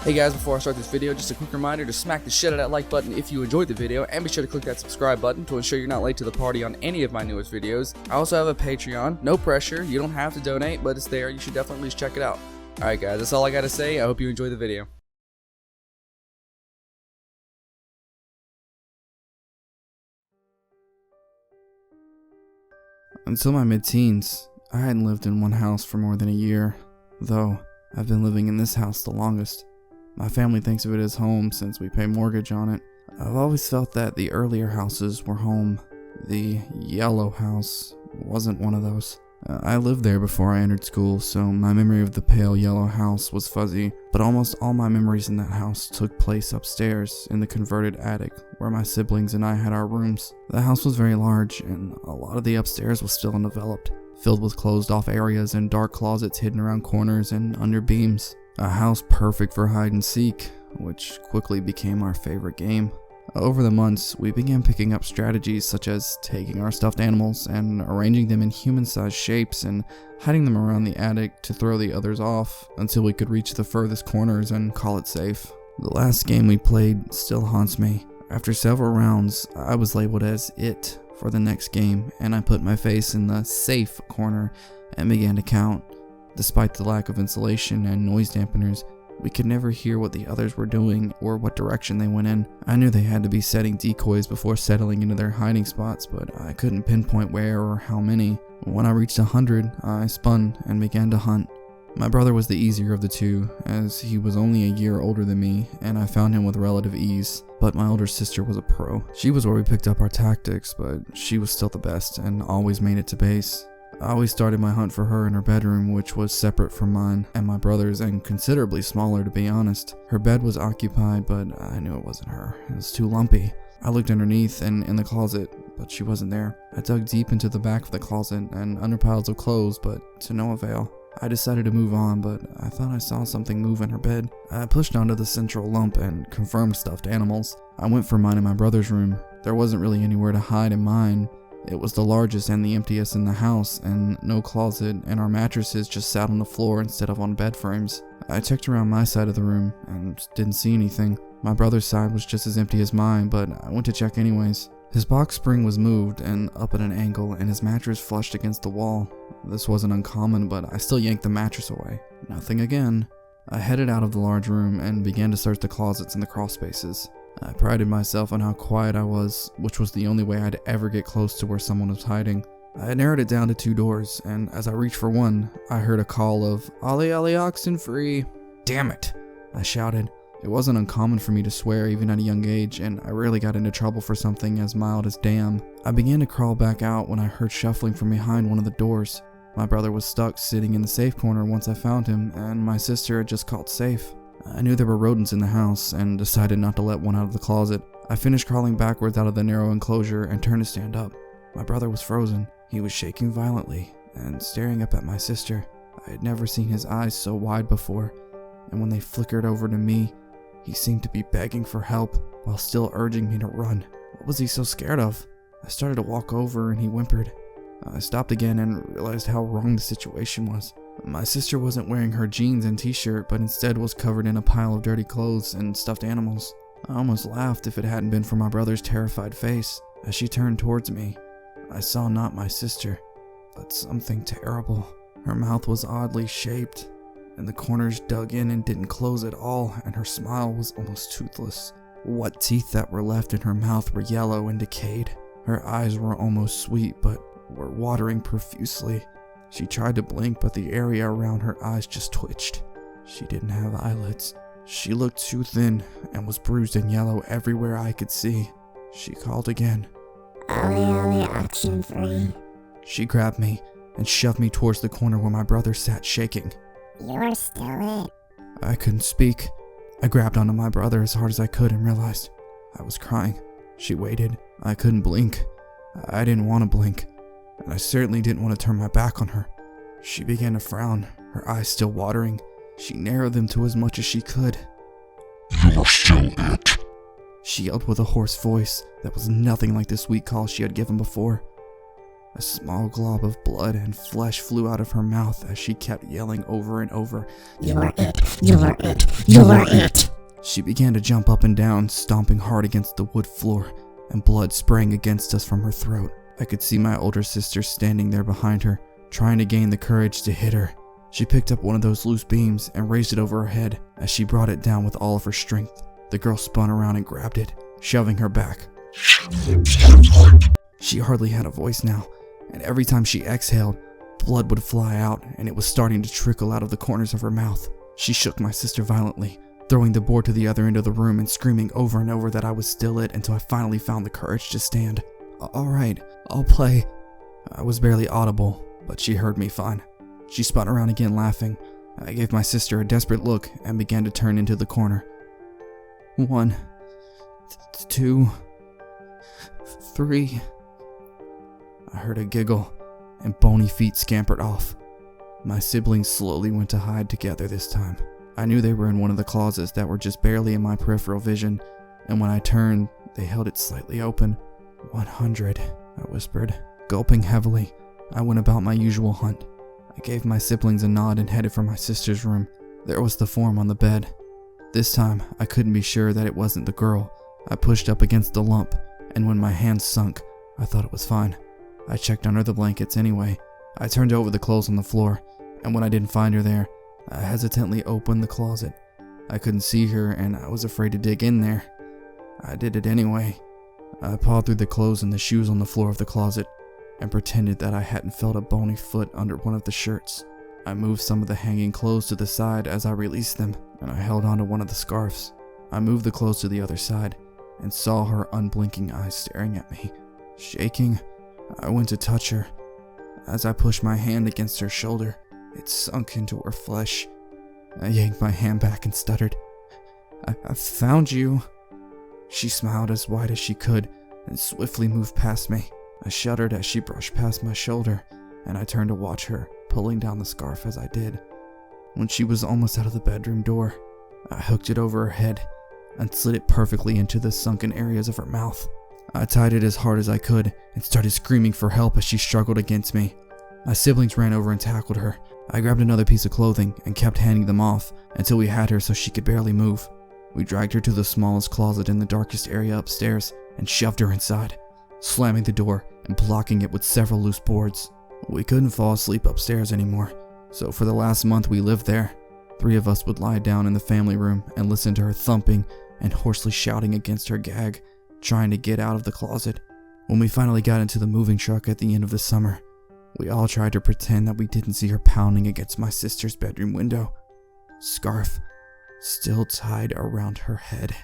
Hey guys, before I start this video, just a quick reminder to smack the shit out of that like button if you enjoyed the video, and be sure to click that subscribe button to ensure you're not late to the party on any of my newest videos. I also have a Patreon, no pressure, you don't have to donate, but it's there, you should definitely at least check it out. Alright guys, that's all I gotta say, I hope you enjoy the video. Until my mid-teens, I hadn't lived in one house for more than a year, though I've been living in this house the longest. My family thinks of it as home since we pay mortgage on it. I've always felt that the earlier houses were home. The yellow house wasn't one of those. I lived there before I entered school, so my memory of the pale yellow house was fuzzy, but almost all my memories in that house took place upstairs in the converted attic where my siblings and I had our rooms. The house was very large, and a lot of the upstairs was still undeveloped, filled with closed off areas and dark closets hidden around corners and under beams. A house perfect for hide and seek, which quickly became our favorite game. Over the months, we began picking up strategies such as taking our stuffed animals and arranging them in human-sized shapes and hiding them around the attic to throw the others off until we could reach the furthest corners and call it safe. The last game we played still haunts me. After several rounds, I was labeled as it for the next game, and I put my face in the safe corner and began to count. Despite the lack of insulation and noise dampeners, we could never hear what the others were doing or what direction they went in. I knew they had to be setting decoys before settling into their hiding spots, but I couldn't pinpoint where or how many. When I reached 100, I spun and began to hunt. My brother was the easier of the two, as he was only a year older than me, and I found him with relative ease. But my older sister was a pro. She was where we picked up our tactics, but she was still the best and always made it to base. I always started my hunt for her in her bedroom, which was separate from mine and my brother's and considerably smaller, to be honest. Her bed was occupied, but I knew it wasn't her. It was too lumpy. I looked underneath and in the closet, but she wasn't there. I dug deep into the back of the closet and under piles of clothes, but to no avail. I decided to move on, but I thought I saw something move in her bed. I pushed onto the central lump and confirmed stuffed animals. I went for mine in my brother's room. There wasn't really anywhere to hide in mine. It was the largest and the emptiest in the house, and no closet, and our mattresses just sat on the floor instead of on bed frames. I checked around my side of the room and didn't see anything. My brother's side was just as empty as mine, but I went to check anyways. His box spring was moved and up at an angle, and his mattress flushed against the wall. This wasn't uncommon, but I still yanked the mattress away. Nothing again. I headed out of the large room and began to search the closets and the crawl spaces. I prided myself on how quiet I was, which was the only way I'd ever get close to where someone was hiding. I had narrowed it down to 2 doors, and as I reached for one, I heard a call of, "Ollie, Ollie, oxen free." "Damn it," I shouted. It wasn't uncommon for me to swear even at a young age, and I rarely got into trouble for something as mild as damn. I began to crawl back out when I heard shuffling from behind one of the doors. My brother was stuck sitting in the safe corner once I found him, and my sister had just called safe. I knew there were rodents in the house and decided not to let one out of the closet. I finished crawling backwards out of the narrow enclosure and turned to stand up. My brother was frozen. He was shaking violently and staring up at my sister. I had never seen his eyes so wide before, and when they flickered over to me, he seemed to be begging for help while still urging me to run. What was he so scared of? I started to walk over and he whimpered. I stopped again and realized how wrong the situation was. My sister wasn't wearing her jeans and t-shirt, but instead was covered in a pile of dirty clothes and stuffed animals. I almost laughed if it hadn't been for my brother's terrified face. As she turned towards me, I saw not my sister, but something terrible. Her mouth was oddly shaped, and the corners dug in and didn't close at all, and her smile was almost toothless. What teeth that were left in her mouth were yellow and decayed. Her eyes were almost sweet, but were watering profusely. She tried to blink, but the area around her eyes just twitched. She didn't have eyelids. She looked too thin and was bruised and yellow everywhere I could see. She called again. "Ollie, Ollie, oxen free." She grabbed me and shoved me towards the corner where my brother sat shaking. "You're still it." I couldn't speak. I grabbed onto my brother as hard as I could and realized I was crying. She waited. I couldn't blink. I didn't want to blink, and I certainly didn't want to turn my back on her. She began to frown, her eyes still watering. She narrowed them to as much as she could. "You're still it," she yelled with a hoarse voice that was nothing like the sweet call she had given before. A small glob of blood and flesh flew out of her mouth as she kept yelling over and over, You are it. You are it. You are it. She began to jump up and down, stomping hard against the wood floor, and blood spraying against us from her throat. I could see my older sister standing there behind her, trying to gain the courage to hit her. She picked up one of those loose beams and raised it over her head as she brought it down with all of her strength. The girl spun around and grabbed it, shoving her back. She hardly had a voice now, and every time she exhaled, blood would fly out and it was starting to trickle out of the corners of her mouth. She shook my sister violently, throwing the board to the other end of the room and screaming over and over that I was still it until I finally found the courage to stand. Alright, I'll play. I was barely audible, but she heard me fine. She spun around again laughing. I gave my sister a desperate look and began to turn into the corner. 1, 2, 3. I heard a giggle, and bony feet scampered off. My siblings slowly went to hide together this time. I knew they were in one of the closets that were just barely in my peripheral vision, and when I turned, they held it slightly open. 100, I whispered. Gulping heavily, I went about my usual hunt. I gave my siblings a nod and headed for my sister's room. There was the form on the bed. This time, I couldn't be sure that it wasn't the girl. I pushed up against the lump, and when my hands sunk, I thought it was fine. I checked under the blankets anyway. I turned over the clothes on the floor, and when I didn't find her there, I hesitantly opened the closet. I couldn't see her, and I was afraid to dig in there. I did it anyway. I pawed through the clothes and the shoes on the floor of the closet, and pretended that I hadn't felt a bony foot under one of the shirts. I moved some of the hanging clothes to the side as I released them, and I held onto one of the scarves. I moved the clothes to the other side, and saw her unblinking eyes staring at me. Shaking, I went to touch her. As I pushed my hand against her shoulder, it sunk into her flesh. I yanked my hand back and stuttered, I found you. She smiled as wide as she could and swiftly moved past me. I shuddered as she brushed past my shoulder, and I turned to watch her, pulling down the scarf as I did. When she was almost out of the bedroom door, I hooked it over her head and slid it perfectly into the sunken areas of her mouth. I tied it as hard as I could and started screaming for help as she struggled against me. My siblings ran over and tackled her. I grabbed another piece of clothing and kept handing them off until we had her so she could barely move. We dragged her to the smallest closet in the darkest area upstairs and shoved her inside, slamming the door and blocking it with several loose boards. We couldn't fall asleep upstairs anymore, so for the last month we lived there. 3 of us would lie down in the family room and listen to her thumping and hoarsely shouting against her gag, trying to get out of the closet. When we finally got into the moving truck at the end of the summer, we all tried to pretend that we didn't see her pounding against my sister's bedroom window, scarf still tied around her head.